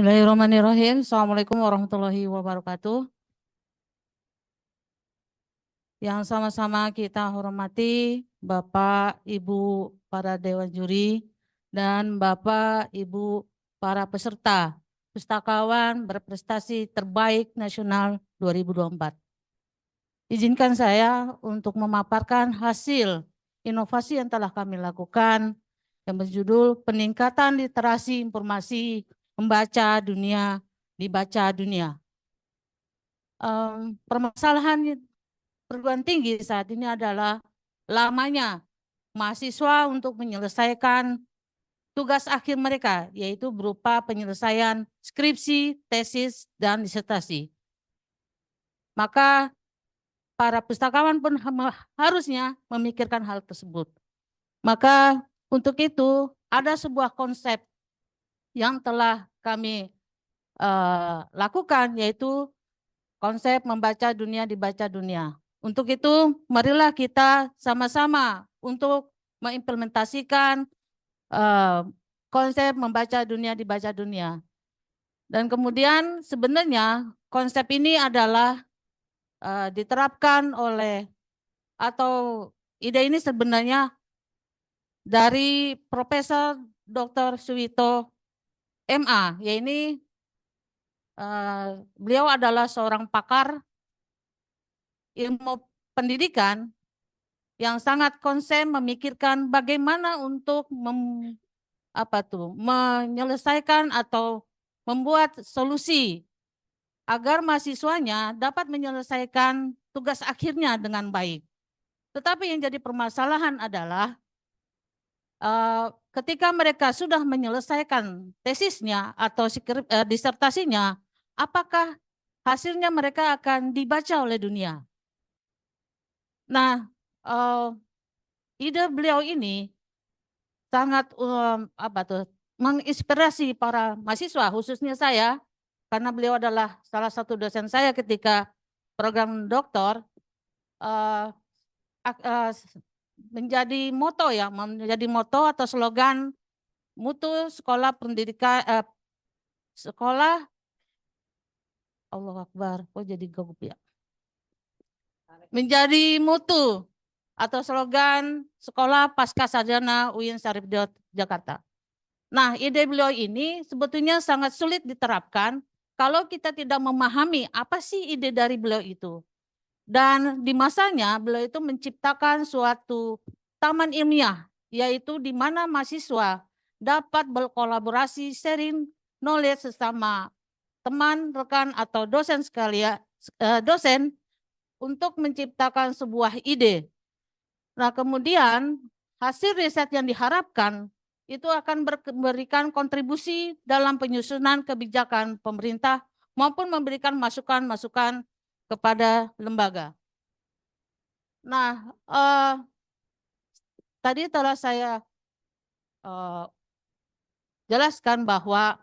Bismillahirrahmanirrahim. Assalamualaikum warahmatullahi wabarakatuh. Yang sama-sama kita hormati Bapak, Ibu, para Dewan Juri, dan Bapak, Ibu, para peserta Pustakawan Berprestasi Terbaik Nasional 2024. Izinkan saya untuk memaparkan hasil inovasi yang telah kami lakukan yang berjudul Peningkatan Literasi Informasi Membaca Dunia Dibaca Dunia. Permasalahan perguruan tinggi saat ini adalah lamanya mahasiswa untuk menyelesaikan tugas akhir mereka, yaitu berupa penyelesaian skripsi, tesis, dan disertasi. Maka para pustakawan pun harusnya memikirkan hal tersebut. Maka untuk itu ada sebuah konsep yang telah kami lakukan, yaitu konsep membaca dunia dibaca dunia. Untuk itu, marilah kita sama-sama untuk mengimplementasikan konsep membaca dunia dibaca dunia. Dan kemudian sebenarnya konsep ini adalah diterapkan oleh atau ide ini sebenarnya dari Profesor Dr. Suwito MA, yaitu beliau adalah seorang pakar ilmu pendidikan yang sangat konsen memikirkan bagaimana untuk menyelesaikan atau membuat solusi agar mahasiswanya dapat menyelesaikan tugas akhirnya dengan baik. Tetapi yang jadi permasalahan adalah ketika mereka sudah menyelesaikan tesisnya atau disertasinya, apakah hasilnya mereka akan dibaca oleh dunia? Nah, ide beliau ini sangat menginspirasi para mahasiswa, khususnya saya, karena beliau adalah salah satu dosen saya ketika program doktor, menjadi moto atau slogan mutu sekolah pendidikan sekolah Allah Akbar, kok jadi gugup ya? Menjadi mutu atau slogan sekolah pasca sarjana UIN Syarif Jakarta. Nah, ide beliau ini sebetulnya sangat sulit diterapkan kalau kita tidak memahami apa sih ide dari beliau itu. Dan di masanya beliau itu menciptakan suatu taman ilmiah, yaitu di mana mahasiswa dapat berkolaborasi sharing knowledge sesama teman, rekan, atau dosen sekalian, dosen untuk menciptakan sebuah ide. Nah, kemudian hasil riset yang diharapkan itu akan memberikan kontribusi dalam penyusunan kebijakan pemerintah maupun memberikan masukan-masukan kepada lembaga. Nah, tadi telah saya jelaskan bahwa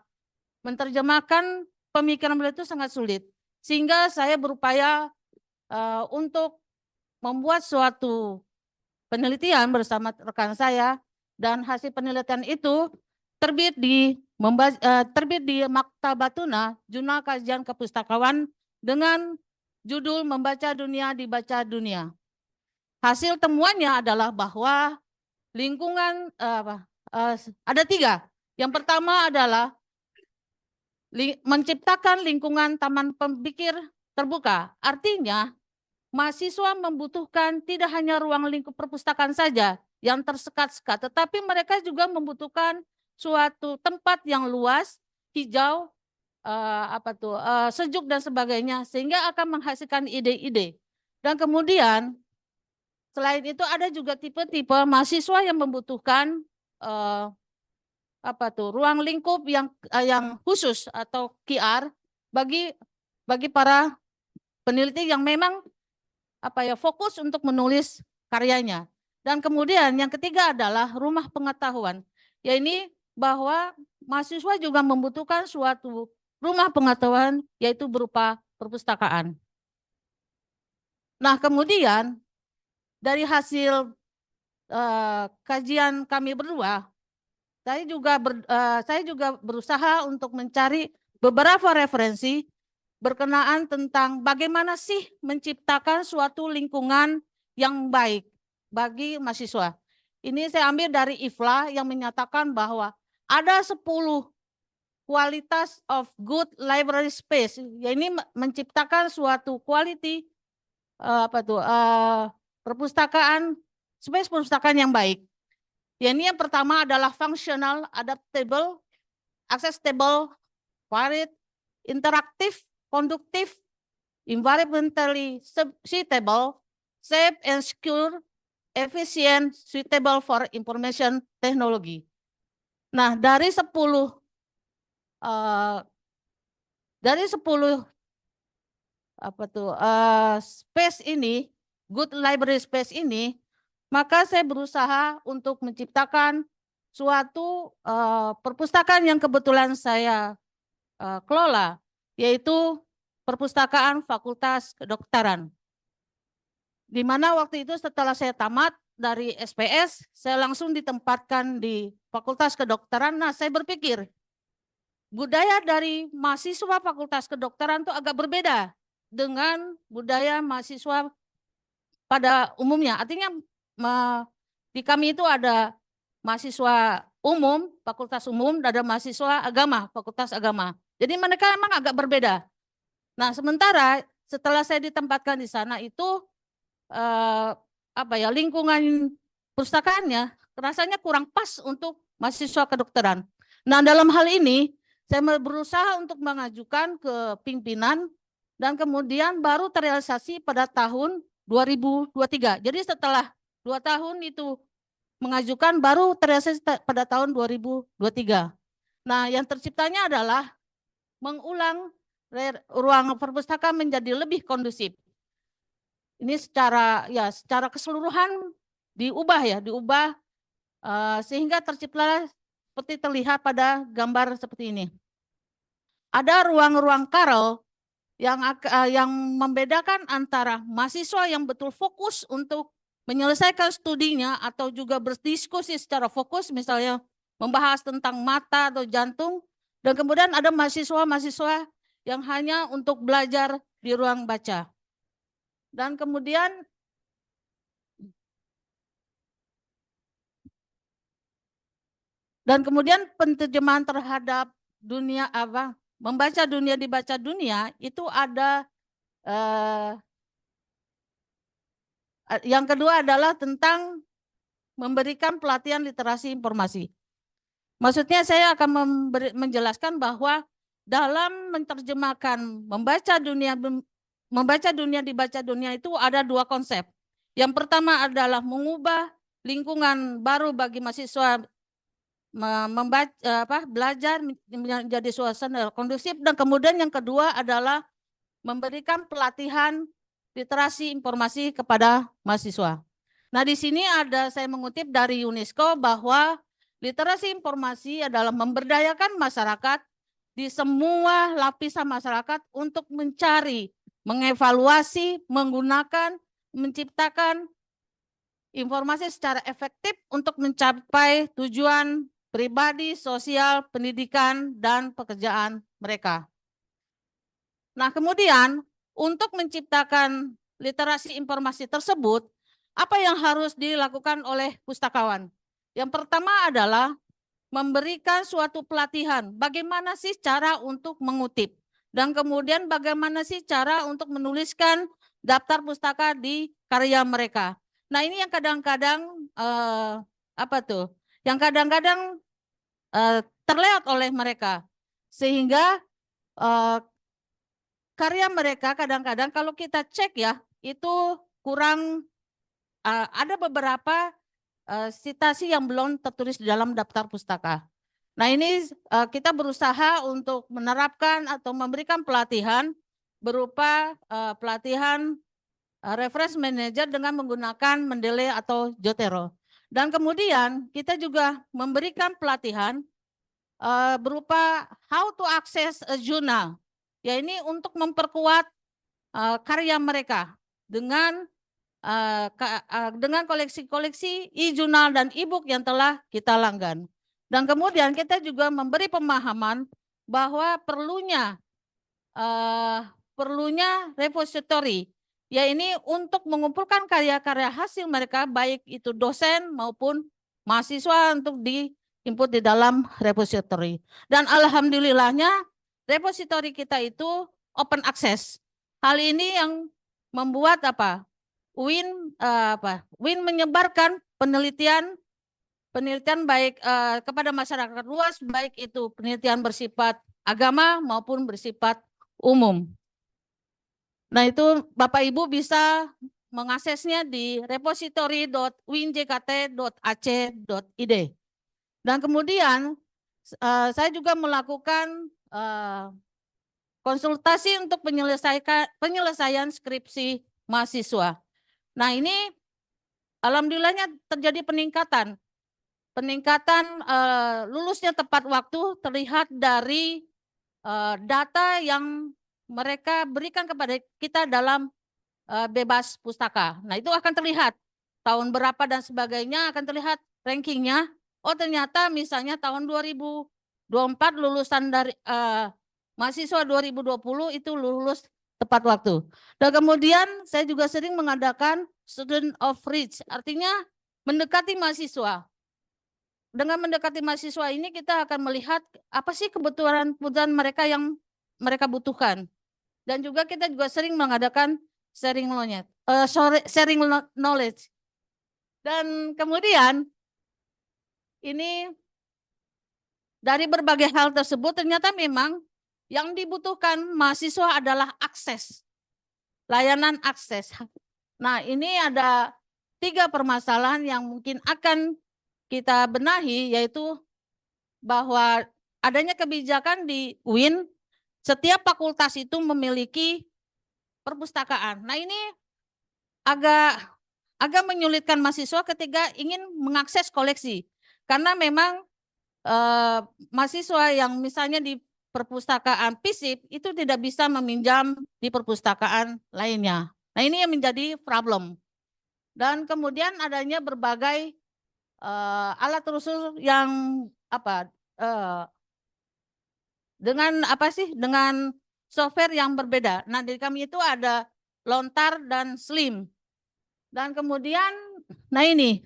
menerjemahkan pemikiran beliau itu sangat sulit, sehingga saya berupaya untuk membuat suatu penelitian bersama rekan saya, dan hasil penelitian itu terbit di Maktabatuna, Jurnal Kajian Kepustakawan dengan judul Membaca Dunia Dibaca Dunia. Hasil temuannya adalah bahwa lingkungan ada 3. Yang pertama adalah menciptakan lingkungan taman pemikir terbuka. Artinya mahasiswa membutuhkan tidak hanya ruang lingkup perpustakaan saja yang tersekat-sekat, tetapi mereka juga membutuhkan suatu tempat yang luas, hijau, sejuk dan sebagainya, sehingga akan menghasilkan ide-ide. Dan kemudian selain itu ada juga tipe-tipe mahasiswa yang membutuhkan ruang lingkup yang khusus atau QR bagi para peneliti yang memang fokus untuk menulis karyanya. Dan kemudian yang ketiga adalah rumah pengetahuan, yaitu bahwa mahasiswa juga membutuhkan suatu rumah pengetahuan, yaitu berupa perpustakaan. Nah, kemudian dari hasil kajian kami berdua, saya juga berusaha untuk mencari beberapa referensi berkenaan tentang bagaimana sih menciptakan suatu lingkungan yang baik bagi mahasiswa. Ini saya ambil dari IFLA yang menyatakan bahwa ada 10 kualitas of good library space. Ya, ini menciptakan suatu quality perpustakaan, space perpustakaan yang baik. Ya, ini yang pertama adalah functional, adaptable, accessible, varied, interaktif, konduktif, environmentally suitable, safe and secure, efficient, suitable for information technology. Nah, dari 10 space ini, good library space ini, maka saya berusaha untuk menciptakan suatu perpustakaan yang kebetulan saya kelola, yaitu perpustakaan Fakultas Kedokteran. Di mana waktu itu setelah saya tamat dari SPS, saya langsung ditempatkan di Fakultas Kedokteran. Nah, saya berpikir, budaya dari mahasiswa Fakultas Kedokteran itu agak berbeda dengan budaya mahasiswa pada umumnya. Artinya di kami itu ada mahasiswa umum, fakultas umum, dan ada mahasiswa agama, fakultas agama. Jadi mereka memang agak berbeda. Nah, sementara setelah saya ditempatkan di sana itu lingkungan pustakaannya rasanya kurang pas untuk mahasiswa kedokteran. Nah, dalam hal ini saya berusaha untuk mengajukan ke pimpinan dan kemudian baru terrealisasi pada tahun 2023. Jadi setelah 2 tahun itu mengajukan baru terrealisasi pada tahun 2023. Nah, yang terciptanya adalah mengulang ruang perpustakaan menjadi lebih kondusif. Ini secara keseluruhan diubah sehingga tercipta seperti terlihat pada gambar seperti ini. Ada ruang-ruang Karel yang membedakan antara mahasiswa yang betul fokus untuk menyelesaikan studinya atau juga berdiskusi secara fokus, misalnya membahas tentang mata atau jantung, dan kemudian ada mahasiswa-mahasiswa yang hanya untuk belajar di ruang baca. Dan kemudian penterjemahan terhadap dunia membaca dunia dibaca dunia itu ada yang kedua adalah tentang memberikan pelatihan literasi informasi. Maksudnya saya akan menjelaskan bahwa dalam menerjemahkan membaca dunia dibaca dunia itu ada 2 konsep. Yang pertama adalah mengubah lingkungan baru bagi mahasiswa belajar menjadi suasana kondusif, dan kemudian yang kedua adalah memberikan pelatihan literasi informasi kepada mahasiswa. Nah, di sini saya mengutip dari UNESCO bahwa literasi informasi adalah memberdayakan masyarakat di semua lapisan masyarakat untuk mencari, mengevaluasi, menggunakan, menciptakan informasi secara efektif untuk mencapai tujuan pribadi, sosial, pendidikan, dan pekerjaan mereka. Nah, kemudian untuk menciptakan literasi informasi tersebut, apa yang harus dilakukan oleh pustakawan? Yang pertama adalah memberikan suatu pelatihan, bagaimana sih cara untuk mengutip, dan kemudian bagaimana sih cara untuk menuliskan daftar pustaka di karya mereka. Nah, ini yang kadang-kadang yang kadang-kadang terlewat oleh mereka, sehingga karya mereka kadang-kadang kalau kita cek ya, itu kurang, ada beberapa citasi yang belum tertulis di dalam daftar pustaka. Nah, ini kita berusaha untuk menerapkan atau memberikan pelatihan berupa pelatihan reference manager dengan menggunakan Mendeley atau Zotero. Dan kemudian kita juga memberikan pelatihan berupa how to access a journal. Ya, ini untuk memperkuat karya mereka dengan koleksi-koleksi e-jurnal dan e-book yang telah kita langgan. Dan kemudian kita juga memberi pemahaman bahwa perlunya repository, ya ini untuk mengumpulkan karya-karya hasil mereka, baik itu dosen maupun mahasiswa, untuk di-input di dalam repository. Dan alhamdulillahnya repository kita itu open access. Hal ini yang membuat UIN menyebarkan penelitian baik kepada masyarakat luas, baik itu penelitian bersifat agama maupun bersifat umum. Nah, itu Bapak Ibu bisa mengaksesnya di repository.uinjkt.ac.id. Dan kemudian saya juga melakukan konsultasi untuk penyelesaian skripsi mahasiswa. Nah, ini alhamdulillahnya terjadi peningkatan lulusnya tepat waktu terlihat dari data yang mereka berikan kepada kita dalam bebas pustaka. Nah, itu akan terlihat tahun berapa dan sebagainya, akan terlihat rankingnya. Oh, ternyata misalnya tahun 2024 lulusan dari mahasiswa 2020 itu lulus tepat waktu. Dan kemudian saya juga sering mengadakan student of reach, artinya mendekati mahasiswa. Dengan mendekati mahasiswa ini kita akan melihat apa sih kebutuhan mereka yang mereka butuhkan. Dan juga kita juga sering mengadakan sharing knowledge. Dan kemudian ini dari berbagai hal tersebut ternyata memang yang dibutuhkan mahasiswa adalah akses, layanan akses. Nah, ini ada 3 permasalahan yang mungkin akan kita benahi, yaitu bahwa adanya kebijakan di UIN, setiap fakultas itu memiliki perpustakaan. Nah, ini agak menyulitkan mahasiswa ketika ingin mengakses koleksi, karena memang mahasiswa yang misalnya di perpustakaan FISIP itu tidak bisa meminjam di perpustakaan lainnya. Nah, ini yang menjadi problem. Dan kemudian adanya berbagai alat usul yang dengan software yang berbeda. Nah, di kami itu ada lontar dan slim. Dan kemudian, nah ini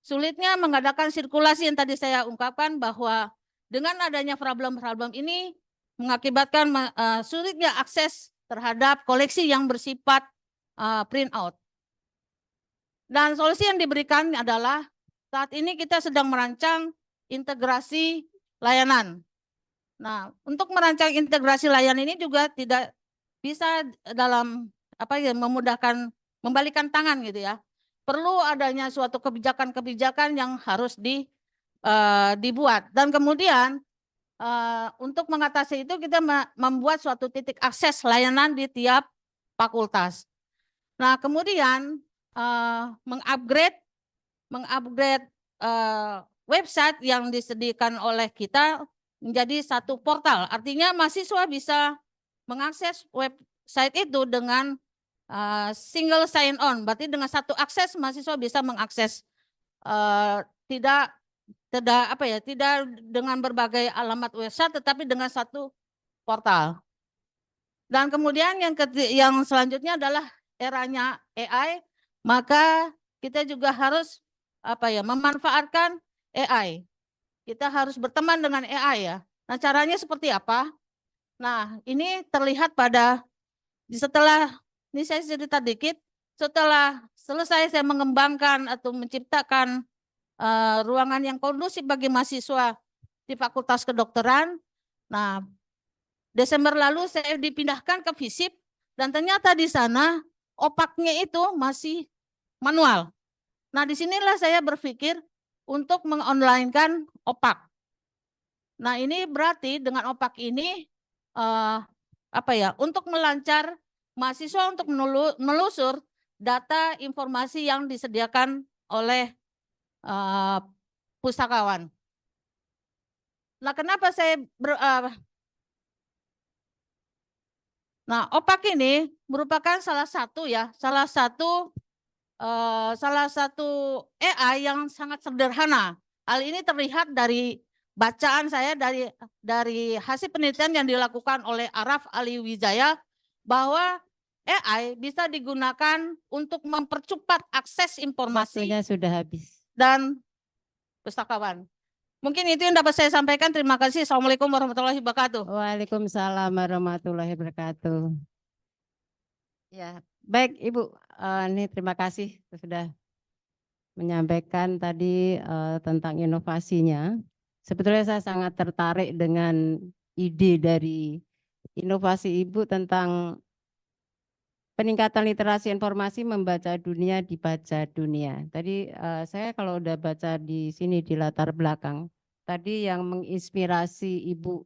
sulitnya mengadakan sirkulasi yang tadi saya ungkapkan, bahwa dengan adanya problem-problem ini mengakibatkan sulitnya akses terhadap koleksi yang bersifat print out. Dan solusi yang diberikan adalah saat ini kita sedang merancang integrasi layanan. Nah, untuk merancang integrasi layanan ini juga tidak bisa dalam memudahkan, membalikan tangan gitu ya. Perlu adanya suatu kebijakan-kebijakan yang harus dibuat. Dan kemudian untuk mengatasi itu kita membuat suatu titik akses layanan di tiap fakultas. Nah, kemudian mengupgrade website yang disediakan oleh kita menjadi satu portal. Artinya mahasiswa bisa mengakses website itu dengan single sign on. Berarti dengan satu akses mahasiswa bisa mengakses, tidak dengan berbagai alamat website, tetapi dengan satu portal. Dan kemudian yang selanjutnya adalah eranya AI, maka kita juga harus memanfaatkan AI. Kita harus berteman dengan AI ya. Nah, caranya seperti apa? Nah, ini terlihat setelah ini saya cerita dikit, setelah selesai saya mengembangkan atau menciptakan ruangan yang kondusif bagi mahasiswa di Fakultas Kedokteran. Nah, Desember lalu saya dipindahkan ke FISIP dan ternyata di sana opaknya itu masih manual. Nah, disinilah saya berpikir untuk mengonlinekan opak. Nah, ini berarti dengan opak ini untuk melancar mahasiswa untuk menelusur data informasi yang disediakan oleh pustakawan. Nah, kenapa saya Nah, opak ini merupakan salah satu AI yang sangat sederhana. Hal ini terlihat dari bacaan saya dari hasil penelitian yang dilakukan oleh Araf Ali Wijaya bahwa AI bisa digunakan untuk mempercepat akses informasi. Waktunya sudah habis. Dan pustakawan. Mungkin itu yang dapat saya sampaikan. Terima kasih. Assalamualaikum warahmatullahi wabarakatuh. Waalaikumsalam warahmatullahi wabarakatuh. Ya, baik Ibu. Ini terima kasih sudah menyampaikan tadi tentang inovasinya. Sebetulnya saya sangat tertarik dengan ide dari inovasi Ibu tentang peningkatan literasi informasi membaca dunia, dibaca dunia. Tadi saya kalau udah baca di sini di latar belakang, tadi yang menginspirasi Ibu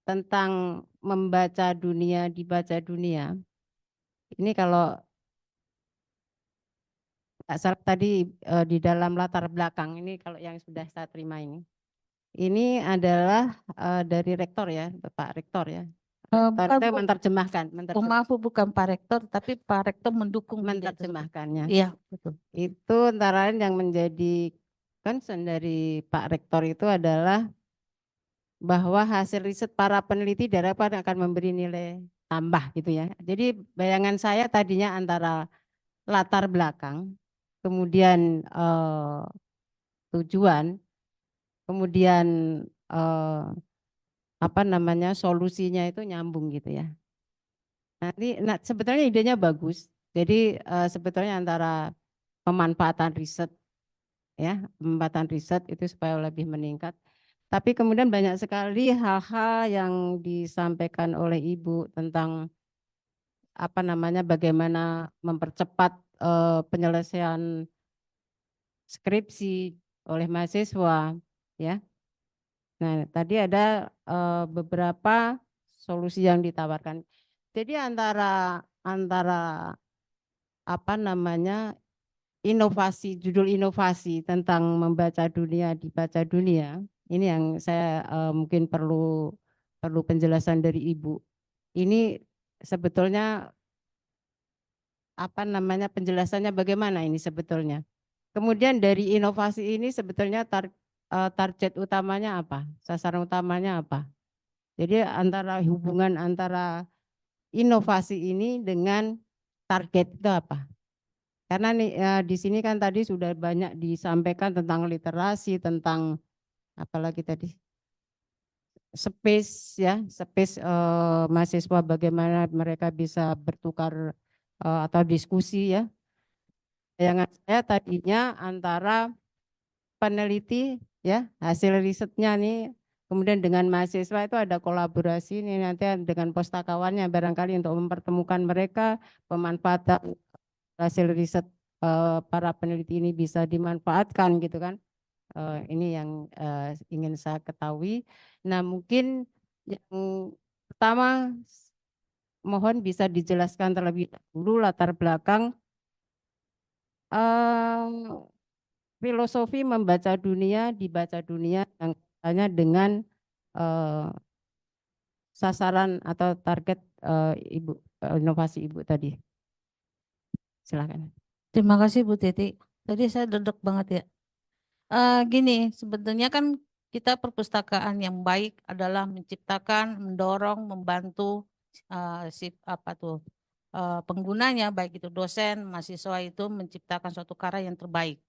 tentang membaca dunia, dibaca dunia. Ini kalau salah tadi di dalam latar belakang ini kalau yang sudah saya terima ini adalah dari rektor ya, Bapak Rektor ya. Rektor itu menerjemahkan, Maaf, bukan Pak Rektor, tapi Pak Rektor mendukung menerjemahkannya. Iya, betul. Itu antara lain yang menjadi concern dari Pak Rektor itu adalah bahwa hasil riset para peneliti dapat akan memberi nilai tambah gitu ya. Jadi bayangan saya tadinya antara latar belakang, kemudian tujuan, kemudian apa namanya solusinya itu nyambung gitu ya. Nah, sebetulnya idenya bagus. Jadi sebetulnya antara pemanfaatan riset ya, pemanfaatan riset itu supaya lebih meningkat. Tapi kemudian banyak sekali hal-hal yang disampaikan oleh Ibu tentang apa namanya bagaimana mempercepat penyelesaian skripsi oleh mahasiswa ya. Nah, tadi ada beberapa solusi yang ditawarkan. Jadi antara apa namanya judul inovasi tentang membaca dunia, dibaca dunia. Ini yang saya mungkin perlu penjelasan dari Ibu. Ini sebetulnya apa namanya penjelasannya bagaimana ini sebetulnya. Kemudian dari inovasi ini sebetulnya target utamanya apa? Sasaran utamanya apa? Jadi hubungan antara inovasi ini dengan target itu apa? Karena nih, di sini kan tadi sudah banyak disampaikan tentang literasi, tentang apalagi tadi space ya, space mahasiswa bagaimana mereka bisa bertukar atau diskusi ya. Bayangan saya tadinya antara peneliti ya hasil risetnya nih, kemudian dengan mahasiswa itu ada kolaborasi nih nanti dengan pustakawannya barangkali untuk mempertemukan mereka pemanfaatan hasil riset para peneliti ini bisa dimanfaatkan gitu kan. Ini yang ingin saya ketahui. Nah mungkin yang pertama mohon bisa dijelaskan terlebih dahulu latar belakang filosofi membaca dunia, dibaca dunia yang katanya dengan sasaran atau target Ibu inovasi Ibu tadi. Silakan. Terima kasih Bu Titi. Tadi saya dedek banget ya. Gini, sebetulnya kan kita perpustakaan yang baik adalah menciptakan, mendorong, membantu penggunanya, baik itu dosen, mahasiswa itu menciptakan suatu karya yang terbaik.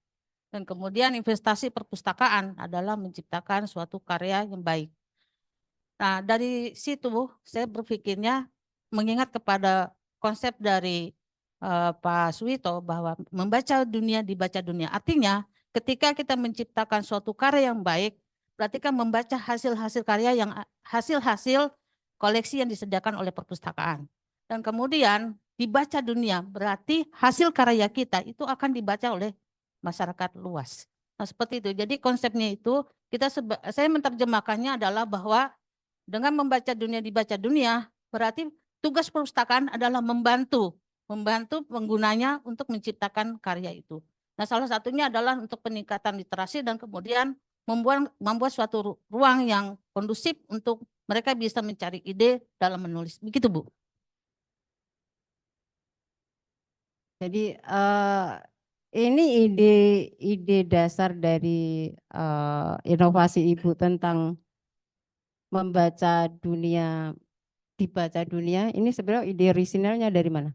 Dan kemudian investasi perpustakaan adalah menciptakan suatu karya yang baik. Nah, dari situ saya berpikirnya mengingat kepada konsep dari Pak Suwito bahwa membaca dunia, dibaca dunia. Artinya ketika kita menciptakan suatu karya yang baik, berarti kan membaca hasil-hasil karya yang hasil-hasil koleksi yang disediakan oleh perpustakaan. Dan kemudian dibaca dunia, berarti hasil karya kita itu akan dibaca oleh masyarakat luas. Nah, seperti itu. Jadi konsepnya itu saya menerjemahkannya adalah bahwa dengan membaca dunia, dibaca dunia, berarti tugas perpustakaan adalah membantu penggunanya untuk menciptakan karya itu. Nah, salah satunya adalah untuk peningkatan literasi dan kemudian membuat suatu ruang yang kondusif untuk mereka bisa mencari ide dalam menulis. Begitu, Bu. Jadi Ini ide dasar dari inovasi Ibu tentang membaca dunia, dibaca dunia. Ini sebenarnya ide orisinalnya dari mana?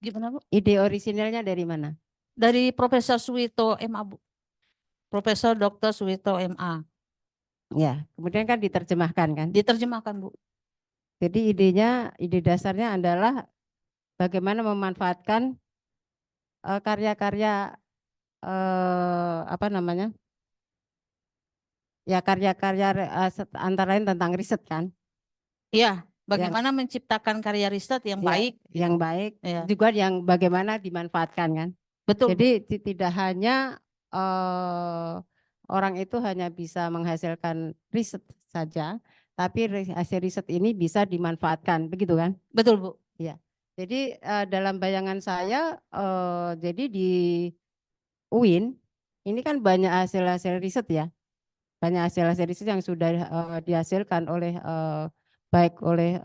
Gimana Bu? Ide orisinalnya dari mana? Dari Profesor Suwito MA Bu. Profesor Dr. Suwito MA. Ya, kemudian kan diterjemahkan kan. Diterjemahkan Bu. Jadi ide dasarnya adalah bagaimana memanfaatkan karya-karya apa namanya? Ya karya-karya antara lain tentang riset kan. Iya, Yang bagaimana menciptakan karya riset yang ya, baik yang gitu. baik Ya, juga yang bagaimana dimanfaatkan kan. betul Bu. Jadi tidak hanya orang itu hanya bisa menghasilkan riset saja, tapi hasil riset ini bisa dimanfaatkan, begitu kan? Betul Bu. Ya. Jadi dalam bayangan saya, jadi di UIN ini kan banyak hasil-hasil riset ya, banyak hasil-hasil riset yang sudah dihasilkan oleh baik oleh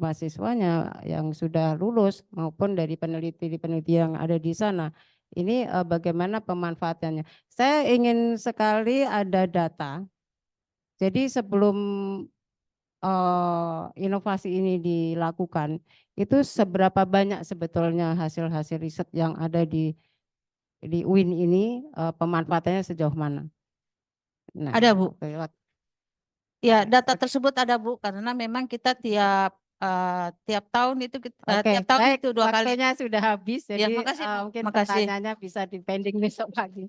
mahasiswanya yang sudah lulus maupun dari peneliti-peneliti yang ada di sana. Ini bagaimana pemanfaatannya. Saya ingin sekali ada data. Jadi sebelum inovasi ini dilakukan, itu seberapa banyak sebetulnya hasil-hasil riset yang ada di UIN ini pemanfaatannya sejauh mana? Nah, Ada Bu. oke, Ya, data tersebut ada Bu karena memang kita tiap tahun itu oke, tiap tahun baik. itu 2 kali. Waktunya sudah habis, Ya, jadi makasih Bu. mungkin Makasih. pertanyaannya bisa dipending besok pagi.